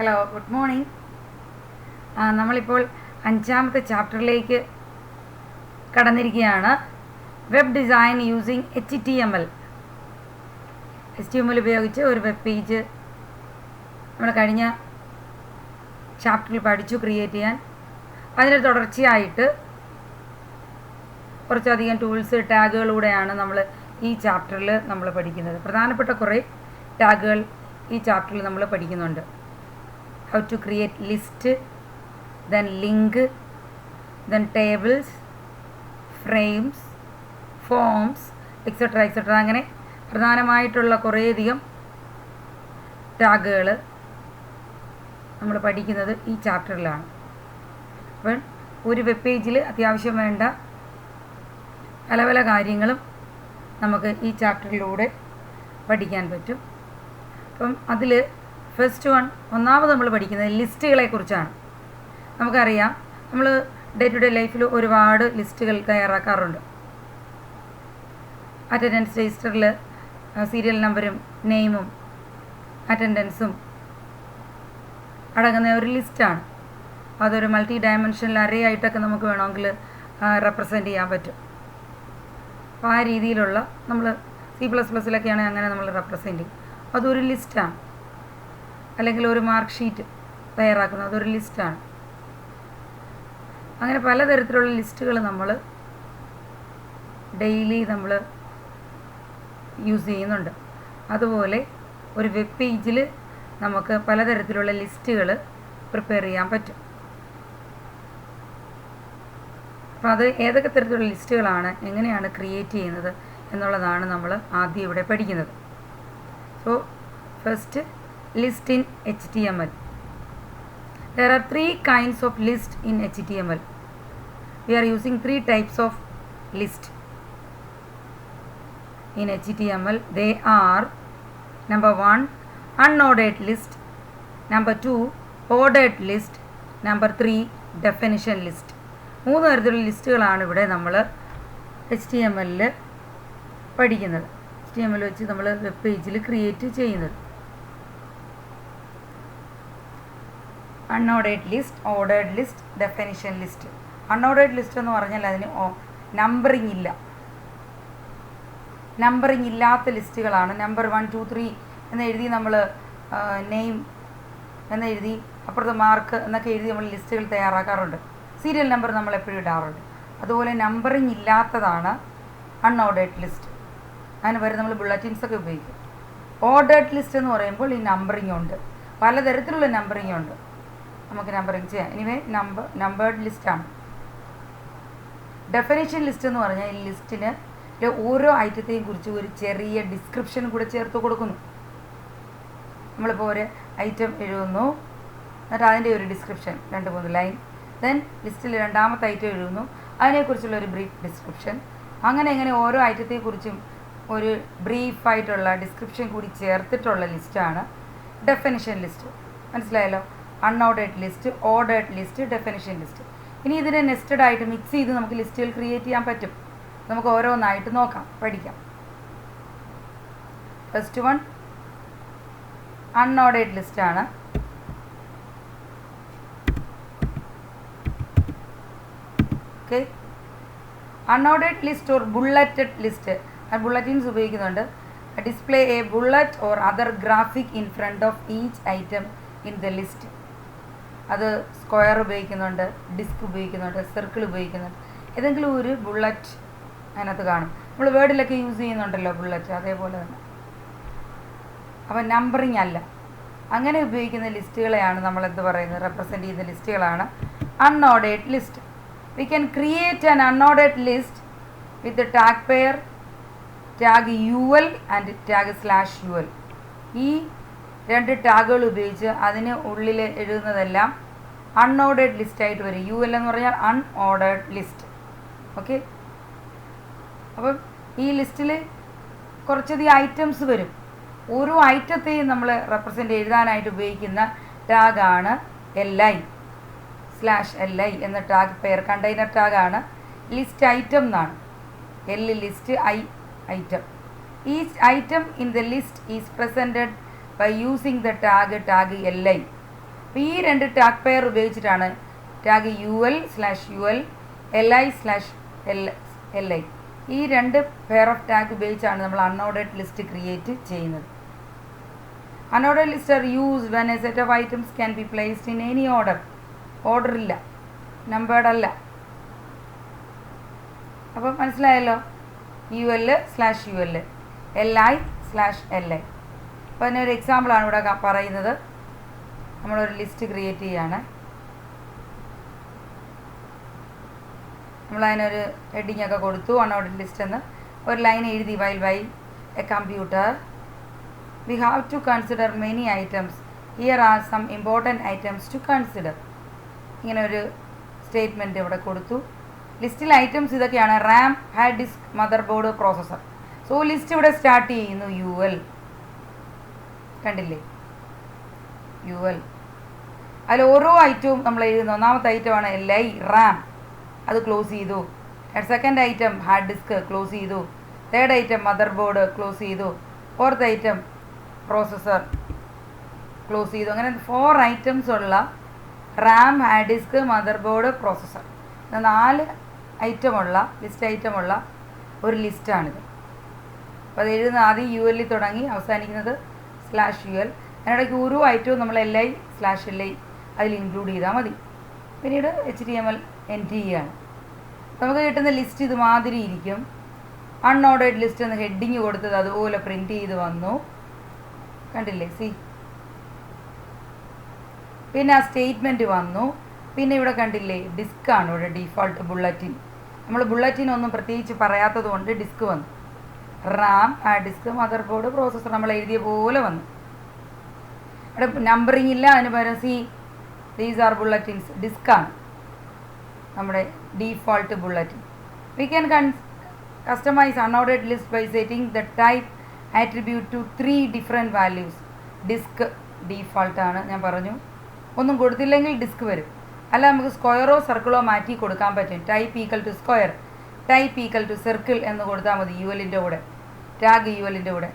Hello, good morning. നമ്മളിപ്പോൾ 5ാമത്തെ ചാപ്റ്ററിലേക്ക് കടന്നിരിക്കുകയാണ്. Web design using HTML. HTML ഉപയോഗിച്ച് ഒരു വെബ് പേജ് നമ്മൾ കഴിഞ്ഞ ചാപ്റ്ററിൽ പഠിച്ചു ക്രിയേറ്റ് ചെയ്യാൻ. അതിന് തുടർച്ചയായിട്ട് കുറച്ചധികം ടൂൾസ്, ടാഗുകളിലൂടെയാണ് നമ്മൾ ഈ ചാപ്റ്ററിൽ നമ്മൾ പഠിക്കുന്നത്. പ്രധാനപ്പെട്ട കുറേ ടാഗുകൾ ഈ ചാപ്റ്ററിൽ നമ്മൾ പഠിക്കുന്നുണ്ട്. How to create list, then link, then tables, frames, forms, etc. അങ്ങനെ പ്രധാനമായിട്ടുള്ള കുറേയധികം ടാഗുകൾ നമ്മൾ പഠിക്കുന്നത് ഈ ചാപ്റ്ററിലാണ്. അപ്പം ഒരു വെബ് പേജിൽ അത്യാവശ്യം വേണ്ട പല പല കാര്യങ്ങളും നമുക്ക് ഈ ചാപ്റ്ററിലൂടെ പഠിക്കാൻ പറ്റും. അപ്പം അതിൽ ഒന്നാമത് നമ്മൾ പഠിക്കുന്നത് ലിസ്റ്റുകളെ കുറിച്ചാണ്. നമുക്കറിയാം, നമ്മൾ ഡേ ടു ഡേ ലൈഫിൽ ഒരുപാട് ലിസ്റ്റുകൾ തയ്യാറാക്കാറുണ്ട്. അറ്റൻഡൻസ് രജിസ്റ്ററിൽ സീരിയൽ നമ്പരും നെയിമും അറ്റൻഡൻസും അടങ്ങുന്ന ഒരു ലിസ്റ്റാണ്. അതൊരു മൾട്ടി ഡയമെൻഷണൽ അറേ ആയിട്ടൊക്കെ നമുക്ക് വേണമെങ്കിൽ റെപ്രസെൻ്റ് ചെയ്യാൻ പറ്റും. അപ്പോൾ ആ രീതിയിലുള്ള നമ്മൾ C++ലൊക്കെയാണെങ്കിൽ അങ്ങനെ നമ്മൾ റെപ്രസെൻ്റ് ചെയ്യും. അതൊരു ലിസ്റ്റാണ്. അല്ലെങ്കിൽ ഒരു മാർക്ക് ഷീറ്റ് തയ്യാറാക്കുന്നത് അതൊരു ലിസ്റ്റാണ്. അങ്ങനെ പലതരത്തിലുള്ള ലിസ്റ്റുകൾ നമ്മൾ ഡെയിലി നമ്മൾ യൂസ് ചെയ്യുന്നുണ്ട്. അതുപോലെ ഒരു വെബ് പേജിൽ നമുക്ക് പലതരത്തിലുള്ള ലിസ്റ്റുകൾ പ്രിപ്പയർ ചെയ്യാൻ പറ്റും. അപ്പോൾ അത് ഏതൊക്കെ തരത്തിലുള്ള ലിസ്റ്റുകളാണ്, എങ്ങനെയാണ് ക്രിയേറ്റ് ചെയ്യുന്നത് എന്നുള്ളതാണ് നമ്മൾ ആദ്യം ഇവിടെ പഠിക്കുന്നത്. So first, list in HTML. There are 3 kinds of list in HTML. We are using 3 types of list in HTML. They are: number 1, unordered list; number 2, ordered list; number 3, definition list. 3 തരത്തിലുള്ള ലിസ്റ്റുകളാണ് ഇവിടെ നമ്മൾ HTML പഠിക്കുന്നത്. HTML വെച്ച് നമ്മൾ web പേജിൽ create ചെയ്യുന്നത്. Unordered list, ordered list, definition list. Unordered list എന്ന് പറഞ്ഞാൽ അതിന് നമ്പറിങ് ഇല്ല. നമ്പറിങ് ഇല്ലാത്ത ലിസ്റ്റുകളാണ്. നമ്പർ 1, 2, 3 എന്നെഴുതി നമ്മൾ നെയിം എന്നെഴുതി അപ്പുറത്ത് മാർക്ക് എന്നൊക്കെ എഴുതി നമ്മൾ ലിസ്റ്റുകൾ തയ്യാറാക്കാറുണ്ട്. സീരിയൽ നമ്പർ നമ്മൾ എപ്പോഴും ഇടാറുണ്ട്. അതുപോലെ നമ്പറിങ് ഇല്ലാത്തതാണ് അൺഓർഡേഡ് ലിസ്റ്റ്. അതിന് വരെ നമ്മൾ ബുള്ളറ്റിൻസൊക്കെ ഉപയോഗിക്കും. ഓർഡേഡ് ലിസ്റ്റ് എന്ന് പറയുമ്പോൾ ഈ നമ്പറിങ് ഉണ്ട്, പലതരത്തിലുള്ള നമ്പറിങ് ഉണ്ട്. നമുക്ക് നമ്പറിങ് ചെയ്യാം. എനിവേ നമ്പേർഡ് ലിസ്റ്റാണ്. ഡെഫിനിഷൻ ലിസ്റ്റ് എന്ന് പറഞ്ഞാൽ ഈ ലിസ്റ്റിന് ഓരോ ഐറ്റത്തെയും കുറിച്ച് ഒരു ചെറിയ ഡിസ്ക്രിപ്ഷൻ കൂടെ ചേർത്ത് കൊടുക്കുന്നു. നമ്മളിപ്പോൾ ഒരു ഐറ്റം എഴുതുന്നു, എന്നിട്ട് അതിൻ്റെ ഒരു ഡിസ്ക്രിപ്ഷൻ 2-3 ലൈൻ. ദെൻ ലിസ്റ്റിൽ രണ്ടാമത്തെ ഐറ്റം എഴുതുന്നു, അതിനെക്കുറിച്ചുള്ള ഒരു ബ്രീഫ് ഡിസ്ക്രിപ്ഷൻ. അങ്ങനെ ഓരോ ഐറ്റത്തെക്കുറിച്ചും ഒരു ബ്രീഫായിട്ടുള്ള ഡിസ്ക്രിപ്ഷൻ കൂടി ചേർത്തിട്ടുള്ള ലിസ്റ്റാണ് ഡെഫിനിഷൻ ലിസ്റ്റ്. മനസ്സിലായല്ലോ? Unordered list, ordered list, definition list. ഇനി ഇതിനെ നെസ്റ്റഡ് ആയിട്ട് മിക്സ് ചെയ്ത് നമുക്ക് ലിസ്റ്റുകൾ ക്രിയേറ്റ് ചെയ്യാൻ പറ്റും. നമുക്ക് ഓരോന്നായിട്ട് നോക്കാം, പഠിക്കാം. ഫസ്റ്റ് വൺ അൺഓർഡേഡ് ലിസ്റ്റാണ്. Okay, unordered list or bulleted list. Bulletins ഉപയോഗിക്കുന്നുണ്ട്. Display a bullet or other graphic in front of each item in the list. അത് സ്ക്വയർ ഉപയോഗിക്കുന്നുണ്ട്, ഡിസ്ക് ഉപയോഗിക്കുന്നുണ്ട്, സർക്കിൾ ഉപയോഗിക്കുന്നുണ്ട്. ഏതെങ്കിലും ഒരു ബുള്ളറ്റ് അതിനകത്ത് കാണും. നമ്മൾ വേർഡിലൊക്കെ യൂസ് ചെയ്യുന്നുണ്ടല്ലോ ബുള്ളറ്റ്, അതേപോലെ തന്നെ. അപ്പം നമ്പറിങ് അല്ല. അങ്ങനെ ഉപയോഗിക്കുന്ന ലിസ്റ്റുകളെയാണ് നമ്മൾ എന്ത് പറയുന്നത്, റെപ്രസെൻ്റ് ചെയ്യുന്ന ലിസ്റ്റുകളാണ് unordered list. We can create an unordered list with tag pair, tag UL and tag /UL. ഈ 2 ടാഗുകൾ ഉപയോഗിച്ച് അതിന് ഉള്ളിൽ എഴുതുന്നതെല്ലാം അൺഓർഡേഡ് ലിസ്റ്റായിട്ട് വരും. UL എന്ന് പറഞ്ഞാൽ അൺഓർഡേഡ് ലിസ്റ്റ്. ഓക്കെ, അപ്പം ഈ ലിസ്റ്റിൽ കുറച്ചധികം ഐറ്റംസ് വരും. ഓരോ ഐറ്റത്തെയും നമ്മൾ റെപ്രസെൻ്റ് എഴുതാനായിട്ട് ഉപയോഗിക്കുന്ന ടാഗാണ് LI/LI എന്ന ടാഗ് പെയർ. കണ്ടെയ്നർ ടാഗാണ്. ലിസ്റ്റ് ഐറ്റം എന്നാണ്. List, item. Each item in the list is presented by using the tag LI. അപ്പോൾ ഈ രണ്ട് ടാഗ് പെയർ ഉപയോഗിച്ചിട്ടാണ് ടാഗ് UL/UL LI/LI ഈ രണ്ട് പെയർ ഓഫ് ടാഗ് ഉപയോഗിച്ചാണ് നമ്മൾ അൺഓർഡേഡ് ലിസ്റ്റ് ക്രിയേറ്റ് ചെയ്യുന്നത്. Unordered lists are used when a set of items can be placed in any order. Order ഇല്ല, നമ്പേർഡ് അല്ല. അപ്പോൾ മനസ്സിലായല്ലോ, UL/UL LI/LI. അപ്പോൾ അതിനൊരു എക്സാമ്പിളാണ് ഇവിടെ പറയുന്നത്. നമ്മളൊരു ലിസ്റ്റ് ക്രിയേറ്റ് ചെയ്യുകയാണ്. നമ്മളതിനൊരു ഹെഡിങ് ഒക്കെ കൊടുത്തു, അൺഓർഡർഡ് ലിസ്റ്റ് എന്ന് ഒരു ലൈൻ എഴുതി. While by a computer we have to consider many items. Here are some important items to consider. ഇങ്ങനെ ഒരു സ്റ്റേറ്റ്മെൻറ്റ് ഇവിടെ കൊടുത്തു. ലിസ്റ്റിൽ ഐറ്റംസ് ഇതൊക്കെയാണ്: RAM, hard disk, motherboard, processor. So list ഇവിടെ സ്റ്റാർട്ട് ചെയ്യുന്നു UL. കണ്ടില്ലേ, UL. അതിൽ ഓരോ ഐറ്റവും നമ്മൾ എഴുതുന്നു. ഒന്നാമത്തെ ഐറ്റമാണ് LI റാം, അത് ക്ലോസ് ചെയ്തു. Second item hard disk, close ചെയ്തു. Third item motherboard, close ചെയ്തു. ഫോർത്ത് ഐറ്റം പ്രോസസ്സർ, ക്ലോസ് ചെയ്തു. അങ്ങനെ 4 ഐറ്റംസ് ഉള്ള RAM, hard disk, motherboard, processor, 4 ഐറ്റമുള്ള ഐറ്റമുള്ള ഒരു ലിസ്റ്റാണിത്. അപ്പോൾ അത് എഴുതുന്ന ആദ്യം UL തുടങ്ങി അവസാനിക്കുന്നത് /UL. അതിനിടയ്ക്ക് ഓരോ ഐറ്റവും നമ്മൾ LI/LI അതിൽ ഇൻക്ലൂഡ് ചെയ്താൽ മതി. പിന്നീട് HTML എൻട്രി ചെയ്യുകയാണ്. നമുക്ക് കിട്ടുന്ന ലിസ്റ്റ് ഇതുമാതിരി ഇരിക്കും. അൺഓർഡേഡ് ലിസ്റ്റ് എന്ന് ഹെഡിങ് കൊടുത്തത് അതുപോലെ പ്രിൻറ്റ് ചെയ്ത് വന്നു. കണ്ടില്ലേ, പിന്നെ ആ സ്റ്റേറ്റ്മെൻറ്റ് വന്നു. പിന്നെ ഇവിടെ കണ്ടില്ലേ, ഡിസ്ക്കാണ് ഇവിടെ ഡീഫോൾട്ട് ബുള്ളറ്റിൻ. നമ്മൾ ബുള്ളറ്റിൻ ഒന്നും പ്രത്യേകിച്ച് പറയാത്തത് കൊണ്ട് ഡിസ്ക് വന്നു. RAM, hard disk, motherboard, processor നമ്മൾ എഴുതിയ പോലെ വന്നു. ഇവിടെ നമ്പറിങ് ഇല്ല, അതിന് പകരം ദീസ് ആർ ബുള്ളറ്റിൻസ്. ഡിസ്ക്കാണ് നമ്മുടെ default bulletin. We can customize unordered list by setting the type attribute to 3 different values. Disc default ആണ്, ഞാൻ പറഞ്ഞു. ഒന്നും കൊടുത്തില്ലെങ്കിൽ ഡിസ്ക് വരും. അല്ല, നമുക്ക് സ്ക്വയറോ സർക്കിളോ മാറ്റി കൊടുക്കാൻ പറ്റും. Type equal to square, type equal to circle എന്ന് കൊടുത്താൽ മതി ULൻ്റെ കൂടെ, ടാഗ് ULൻ്റെ കൂടെ.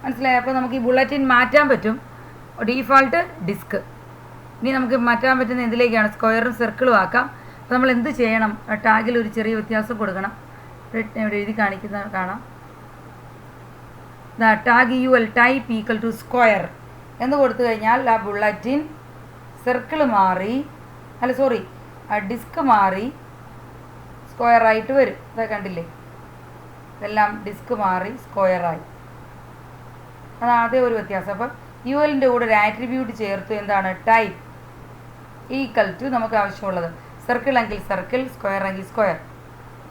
മനസ്സിലായി? അപ്പോൾ നമുക്ക് ഈ ബുള്ളറ്റിൻ മാറ്റാൻ പറ്റും. Default disc. ഇനി നമുക്ക് മാറ്റാൻ പറ്റുന്ന എന്തിലേക്കാണ്? സ്ക്വയറും സർക്കിളും ആക്കാം. അപ്പോൾ നമ്മൾ എന്ത് ചെയ്യണം? ടാഗിൽ ഒരു ചെറിയ വ്യത്യാസം കൊടുക്കണം. ഇവിടെ എഴുതി കാണിക്കുന്ന കാണാം. Tag UL type equal to square എന്ന് കൊടുത്തു കഴിഞ്ഞാൽ ആ ബുള്ളറ്റിൻ സർക്കിൾ മാറി, ഡിസ്ക് മാറി സ്ക്വയറായിട്ട് വരും. ഇതൊക്കെ കണ്ടില്ലേ, ഇതെല്ലാം ഡിസ്ക് മാറി സ്ക്വയറായി. അതാണ് അതേ ഒരു വ്യത്യാസം. അപ്പം ULൻ്റെ കൂടെ ഒരു ആട്രിബ്യൂട്ട് ചേർത്തു. എന്താണ്? ടൈപ്പ് ഈക്വൽ ടു നമുക്ക് ആവശ്യമുള്ളത്. സർക്കിൾ എങ്കിൽ സർക്കിൾ, സ്ക്വയർ എങ്കിൽ സ്ക്വയർ.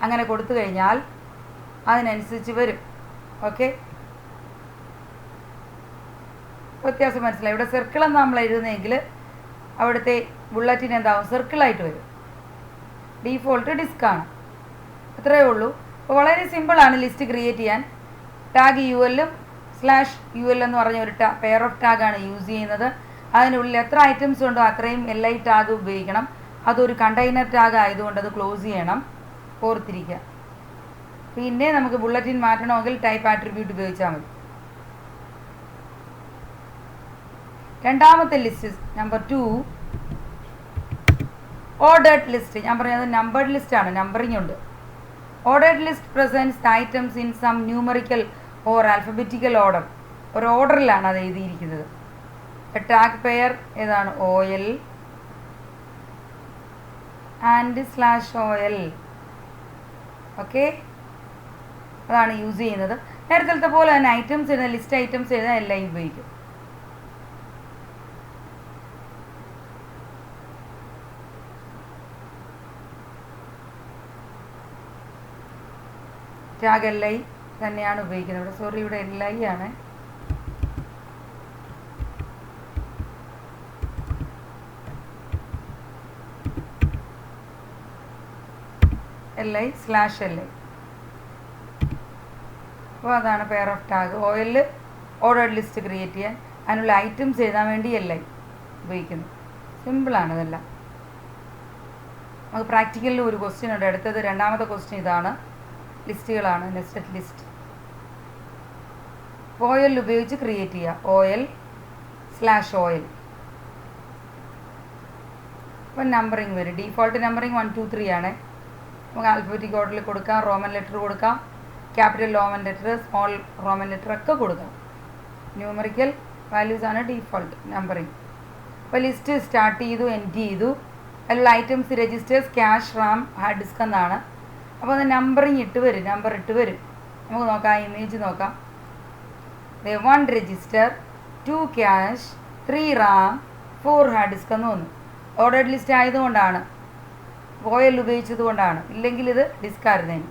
അങ്ങനെ കൊടുത്തു കഴിഞ്ഞാൽ അതിനനുസരിച്ച് വരും. ഓക്കെ, വ്യത്യാസം മനസ്സിലായി? ഇവിടെ സർക്കിളെന്ന് നമ്മൾ എഴുതുന്നതെങ്കിൽ അവിടുത്തെ ബുള്ളറ്റിൻ എന്താവും? സർക്കിളായിട്ട് വരും. ഡീഫോൾട്ട് ഡിസ്ക്കാണ്. അത്രയേ ഉള്ളൂ. അപ്പോൾ വളരെ സിമ്പിളാണ് ലിസ്റ്റ് ക്രിയേറ്റ് ചെയ്യാൻ. ടാഗ് UL/UL എന്ന് പറഞ്ഞ ഒരു പെയർ ഓഫ് ടാഗാണ് യൂസ് ചെയ്യുന്നത്. അതിനുള്ളിൽ എത്ര ഐറ്റംസ് ഉണ്ടോ അത്രയും LI ടാഗ് ഉപയോഗിക്കണം. അതൊരു കണ്ടെയ്നർ ടാഗ് ആയതുകൊണ്ട് അത് ക്ലോസ് ചെയ്യണം, ഓർത്തിരിക്കുക. പിന്നെ നമുക്ക് ബുള്ളറ്റിൻ മാറ്റണമെങ്കിൽ ടൈപ്പ് ആട്രിബ്യൂട്ട് ഉപയോഗിച്ചാൽ മതി. രണ്ടാമത്തെ ലിസ്റ്റ് നമ്പർ 2, ഓർഡേർഡ് ലിസ്റ്റ്. ഞാൻ പറഞ്ഞത് നമ്പേർഡ് ലിസ്റ്റാണ്, നമ്പറിംഗ് ഉണ്ട്. Ordered list presents the items in some numerical or alphabetical order. ഒരു ഓർഡറിലാണ് അത് എഴുതിയിരിക്കുന്നത്. ടാഗ് പെയർ ഏതാണ്? OL and /OL. ഓക്കെ, അതാണ് യൂസ് ചെയ്യുന്നത്. നേരത്തെ പോലെ തന്നെ ഐറ്റംസ് എഴുതാൻ, ലിസ്റ്റ് ഐറ്റംസ് എഴുതാൻ LI ഉപയോഗിക്കും. ടാഗ് LI തന്നെയാണ് ഉപയോഗിക്കുന്നത്. ഇവിടെ LI ആണ്. LI/LI. അപ്പോൾ അതാണ് pair of tag. OL ordered list create ചെയ്യാൻ, അതിനുള്ള ഐറ്റംസ് എഴുതാൻ വേണ്ടി LI ഉപയോഗിക്കുന്നു. സിമ്പിളാണ് ഇതെല്ലാം. നമുക്ക് പ്രാക്ടിക്കലിൽ ഒരു ക്വസ്റ്റ്യൻ ഉണ്ട്. അടുത്തത് രണ്ടാമത്തെ ക്വസ്റ്റ്യൻ ഇതാണ്. ലിസ്റ്റുകളാണ്, നെസ്റ്റഡ് ലിസ്റ്റ്. OL ഉപയോഗിച്ച് ക്രിയേറ്റ് ചെയ്യുക. OL/OL. അപ്പോൾ നമ്പറിങ് വരും. ഡീഫോൾട്ട് നമ്പറിങ് 1 2 3 ആണ്. നമുക്ക് ആൽഫബറ്റിക് ഓർഡറിൽ കൊടുക്കാം, റോമൻ ലെറ്റർ കൊടുക്കാം, capital Roman letter, small Roman letter ഒക്കെ കൊടുക്കാം. ന്യൂമറിക്കൽ വാല്യൂസ് ആണ് ഡീഫോൾട്ട് നമ്പറിങ്. അപ്പോൾ ലിസ്റ്റ് സ്റ്റാർട്ട് ചെയ്തു, എൻഡ് ചെയ്തു. അതിലുള്ള items registers, cache, RAM, hard disk എന്നാണ്. അപ്പോൾ അത് നമ്പറിങ് ഇട്ട് വരും, നമ്പർ ഇട്ട് വരും. നമുക്ക് നോക്കാം, ഇമേജ് നോക്കാം. 1 register, 2 cache, 3 RAM, 4 hard disk എന്ന് വന്നു. ഓർഡേഡ് ലിസ്റ്റ് ആയതുകൊണ്ടാണ്, OL ഉപയോഗിച്ചത് കൊണ്ടാണ്. ഇല്ലെങ്കിൽ ഇത് ഡിസ്ക് ആയിരുന്നേന്.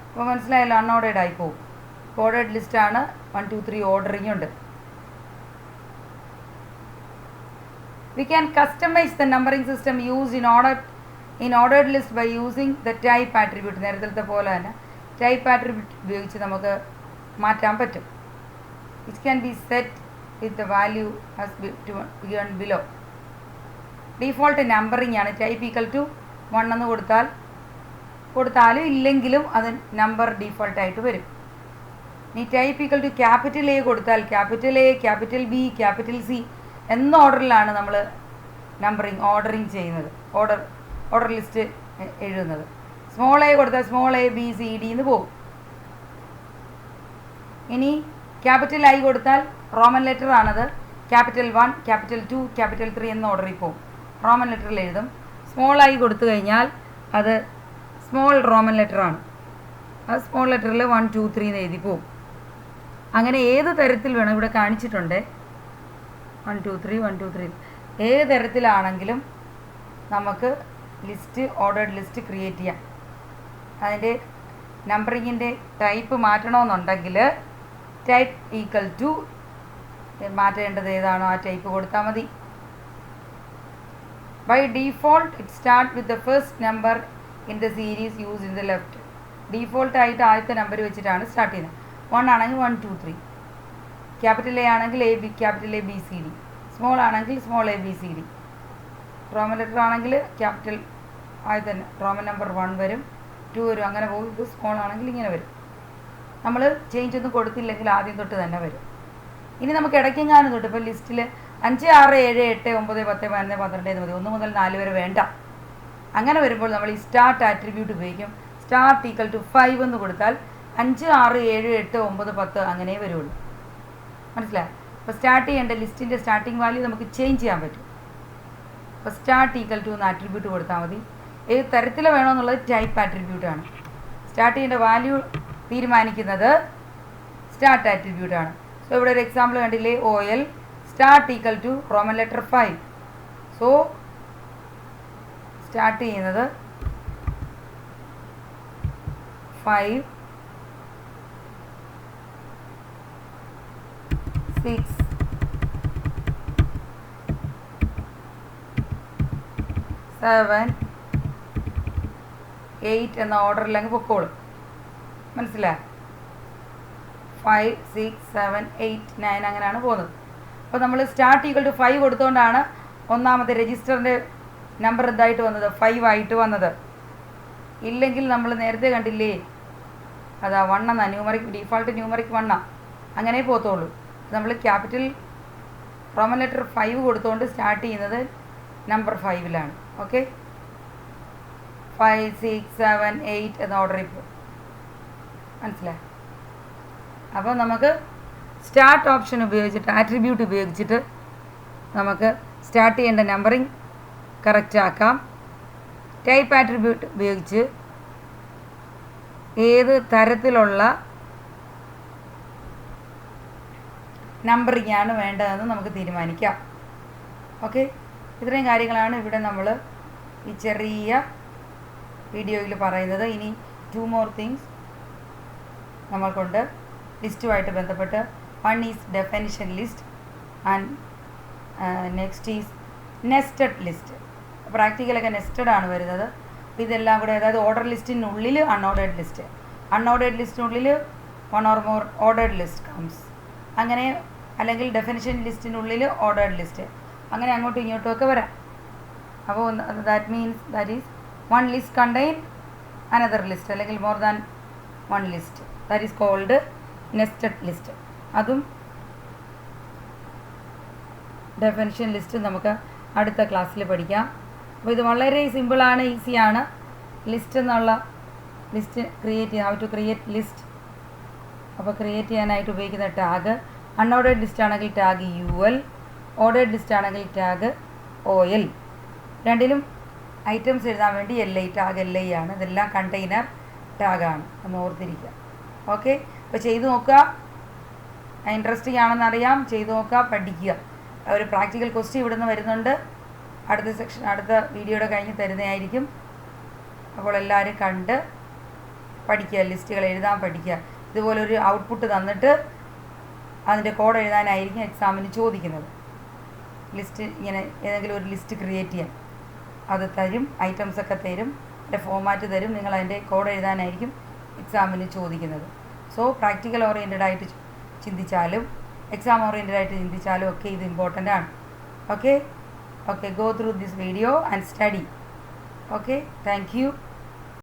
അപ്പോൾ മനസ്സിലായല്ലോ, അൺഓർഡേഡ് ആയി പോകും. ഓർഡേഡ് ലിസ്റ്റാണ്. 1 2 3 ഓർഡറിങ് ഉണ്ട്. We can customize the numbering system used in ordered list by using the type attribute. നേരത്തെ പോലെ തന്നെ ടൈപ്പ് ആട്രിബ്യൂട്ട് ഉപയോഗിച്ച് നമുക്ക് മാറ്റാൻ പറ്റും. It can be set with the value as given below. Default numbering ആണ്. ടൈപ്പ് ഈക്വൽ ടു 1 എന്ന് കൊടുത്താലും ഇല്ലെങ്കിലും അത് നമ്പർ ഡീഫോൾട്ടായിട്ട് വരും. ഇനി type equal to capital A കൊടുത്താൽ capital A, capital B, capital C എന്ന ഓർഡറിലാണ് നമ്മൾ ഓർഡറിങ് ചെയ്യുന്നത്, ഓർഡർ ലിസ്റ്റ് എഴുതുന്നത്. സ്മോൾ A കൊടുത്താൽ small A B C D എന്ന് പോകും. ഇനി ക്യാപിറ്റൽ I കൊടുത്താൽ റോമൻ ലെറ്റർ ആണത്. ക്യാപിറ്റൽ 1, ക്യാപിറ്റൽ 2, ക്യാപിറ്റൽ 3 എന്ന ഓർഡറിൽ പോകും. റോമൻ ലെറ്ററിൽ എഴുതും. സ്മോൾ I കൊടുത്തു കഴിഞ്ഞാൽ അത് സ്മോൾ റോമൻ ലെറ്ററാണ്. അത് സ്മോൾ ലെറ്ററിൽ 1 2 3 എന്ന് എഴുതി പോകും. അങ്ങനെ ഏത് തരത്തിൽ വേണം, ഇവിടെ കാണിച്ചിട്ടുണ്ട് 1 2 3 1 2 3 ഏത് തരത്തിലാണെങ്കിലും നമുക്ക് ഓർഡേഡ് ലിസ്റ്റ് ക്രിയേറ്റ് ചെയ്യാം. അതിൻ്റെ നമ്പറിങ്ങിൻ്റെ ടൈപ്പ് മാറ്റണമെന്നുണ്ടെങ്കിൽ ടൈപ്പ് ഈക്വൽ ടു മാറ്റേണ്ടത് ഏതാണോ ആ ടൈപ്പ് കൊടുത്താൽ മതി. By default it start with the first number in the series use in the left. ഡീഫോൾട്ടായിട്ട് ആദ്യത്തെ നമ്പർ വെച്ചിട്ടാണ് സ്റ്റാർട്ട് ചെയ്യുന്നത്. 1 ആണെങ്കിൽ 1 2 3, ക്യാപിറ്റൽ A ആണെങ്കിൽ capital A B C D, small ആണെങ്കിൽ small A B C D, Roman letter ആണെങ്കിൽ capital ആദ്യം തന്നെ റോമൻ നമ്പർ 1 വരും, 2 വരും, അങ്ങനെ പോകും. ഇത് സ്മോൾ ആണെങ്കിൽ ഇങ്ങനെ വരും. നമ്മൾ ചേഞ്ച് ഒന്നും കൊടുത്തില്ലെങ്കിൽ ആദ്യം തൊട്ട് തന്നെ വരും. ഇനി നമുക്ക് ഇടയ്ക്കെങ്ങാനും തൊട്ട് ഇപ്പോൾ ലിസ്റ്റിൽ 5 6 7 8 9 10 11 12 എന്ന് മതി, 1 മുതൽ 4 വരെ വേണ്ട. അങ്ങനെ വരുമ്പോൾ നമ്മൾ ഈ സ്റ്റാർട്ട് ആട്രിബ്യൂട്ട് ഉപയോഗിക്കും. സ്റ്റാർട്ട് ഈക്വൽ ടു 5 എന്ന് കൊടുത്താൽ 5 6 7 8 9 10 അങ്ങനെ വരുള്ളൂ. മനസ്സിലായി? അപ്പോൾ സ്റ്റാർട്ട് ചെയ്യേണ്ട ലിസ്റ്റിൻ്റെ സ്റ്റാർട്ടിങ് വാല്യൂ നമുക്ക് ചേഞ്ച് ചെയ്യാൻ പറ്റും. അപ്പോൾ സ്റ്റാർട്ട് ഈക്വൽ ടു എന്ന് ആട്രിബ്യൂട്ട് കൊടുത്താൽ മതി. ഏത് തരത്തിൽ വേണമെന്നുള്ളത് ടൈപ്പ് ആട്രിബ്യൂട്ടാണ്. സ്റ്റാർട്ട് ചെയ്യേണ്ട വാല്യൂ തീരുമാനിക്കുന്നത് സ്റ്റാർട്ട് ആട്രിബ്യൂട്ടാണ്. സോ ഇവിടെ ഒരു എക്സാമ്പിൾ കണ്ടില്ലേ, OL start equal to Roman letter 5. So start ചെയ്യുന്നത് 5 6 7 8 എന്ന ഓർഡറിലങ്ങ് പൊക്കോളും. മനസ്സിലായി? 5 6 7 8 9 അങ്ങനെയാണ് പോകുന്നത്. അപ്പോൾ നമ്മൾ സ്റ്റാർട്ട് ഈക്വൽ ടു 5 കൊടുത്തുകൊണ്ടാണ് ഒന്നാമത്തെ രജിസ്റ്ററിൻ്റെ നമ്പർ എന്തായിട്ട് വന്നത്, 5 ആയിട്ട് വന്നത്. ഇല്ലെങ്കിൽ നമ്മൾ നേരത്തെ കണ്ടില്ലേ, അതാ 1 എന്നാ ന്യൂമറിക്, ഡീഫോൾട്ട് ന്യൂമറിക് 1 അങ്ങനെ പോകത്തുള്ളൂ. നമ്മൾ ക്യാപിറ്റൽ റോമൻ ലെറ്റർ 5 കൊടുത്തുകൊണ്ട് സ്റ്റാർട്ട് ചെയ്യുന്നത് നമ്പർ 5ലാണ്. ഓക്കെ, 5 6 7 8 എന്ന ഓർഡറിൽ പോകും. മനസ്സിലായി? അപ്പോൾ നമുക്ക് സ്റ്റാർട്ട് ഓപ്ഷൻ ഉപയോഗിച്ചിട്ട്, ആട്രിബ്യൂട്ട് ഉപയോഗിച്ചിട്ട് നമുക്ക് സ്റ്റാർട്ട് ചെയ്യേണ്ട നമ്പറിങ് കറക്റ്റ് ആക്കാം. ടൈപ്പ് ആട്രിബ്യൂട്ട് ഉപയോഗിച്ച് ഏത് തരത്തിലുള്ള നമ്പറിങ് ആണ് വേണ്ടതെന്ന് നമുക്ക് തീരുമാനിക്കാം. ഓക്കെ, ഇത്രയും കാര്യങ്ങളാണ് ഇവിടെ നമ്മൾ ഈ ചെറിയ വീഡിയോയിൽ പറയുന്നത്. ഇനി 2 more തിങ്സ് നമ്മൾക്കുണ്ട് ലിസ്റ്റുമായിട്ട് ബന്ധപ്പെട്ട്. 1 is definition list and next is nested list. പ്രാക്ടിക്കലൊക്കെ നെസ്റ്റഡ് ആണ് വരുന്നത്. ഇതെല്ലാം കൂടെ, അതായത് ഓർഡർ ലിസ്റ്റിനുള്ളിൽ അൺഓർഡേഡ് ലിസ്റ്റ്, അൺഓർഡേഡ് ലിസ്റ്റിനുള്ളിൽ 1 or more ordered list comes, അങ്ങനെ അല്ലെങ്കിൽ ഡെഫിനിഷൻ ലിസ്റ്റിനുള്ളിൽ ഓർഡേഡ് ലിസ്റ്റ്, അങ്ങനെ അങ്ങോട്ടും ഇങ്ങോട്ടും ഒക്കെ വരാം. അപ്പോൾ that means that is 1 list contain another list, അല്ലെങ്കിൽ more than 1 list. That is called nested list. അതും ഡെഫിനിഷൻ ലിസ്റ്റ് നമുക്ക് അടുത്ത ക്ലാസ്സിൽ പഠിക്കാം. അപ്പോൾ ഇത് വളരെ സിമ്പിളാണ്, ഈസിയാണ്. ലിസ്റ്റ് എന്നുള്ള ലിസ്റ്റ് ക്രിയേറ്റ് ചെയ്യാം. How to create list. അപ്പോൾ ക്രിയേറ്റ് ചെയ്യാനായിട്ട് ഉപയോഗിക്കുന്ന ടാഗ് അൺഓർഡേഡ് ലിസ്റ്റ് ആണെങ്കിൽ ടാഗ് UL, ഓർഡേഡ് ലിസ്റ്റ് ആണെങ്കിൽ ടാഗ് OL. രണ്ടിലും ഐറ്റംസ് എഴുതാൻ വേണ്ടി LI, ടാഗ് LI ആണ്. ഇതെല്ലാം കണ്ടെയ്നർ ടാഗാണ്, ഒന്ന് ഓർത്തിരിക്കുക. ഓക്കെ, അപ്പോൾ ചെയ്ത് നോക്കുക. ഇൻട്രസ്റ്റിംഗ് ആണെന്നറിയാം. ചെയ്ത് നോക്കുക, പഠിക്കുക. ഒരു പ്രാക്ടിക്കൽ ക്വസ്റ്റ്യൻ ഇവിടുന്ന് വരുന്നുണ്ട്. അടുത്ത വീഡിയോയുടെ കഴിഞ്ഞ് തരുന്നതായിരിക്കും. അപ്പോൾ എല്ലാവരും കണ്ട് പഠിക്കുക, ലിസ്റ്റുകൾ എഴുതാൻ പഠിക്കുക. ഇതുപോലൊരു ഔട്ട്പുട്ട് തന്നിട്ട് അതിൻ്റെ കോഡ് എഴുതാനായിരിക്കും എക്സാമിന് ചോദിക്കുന്നത്. ലിസ്റ്റ് ഇങ്ങനെ ഏതെങ്കിലും ഒരു ലിസ്റ്റ് ക്രിയേറ്റ് ചെയ്യാൻ അത് തരും, ഐറ്റംസൊക്കെ തരും, അതിൻ്റെ ഫോമാറ്റ് തരും. നിങ്ങൾ അതിൻ്റെ കോഡ് എഴുതാനായിരിക്കും എക്സാമിന് ചോദിക്കുന്നത്. സോ പ്രാക്ടിക്കൽ ഓറിയൻറ്റഡ് ആയിട്ട് ചിന്തിച്ചാലും എക്സാം ഓറിയൻറ്റഡ് ആയിട്ട് ചിന്തിച്ചാലും ഒക്കെ ഇത് ഇമ്പോർട്ടൻ്റ് ആണ്. Okay, go through this video and study. Okay, thank you.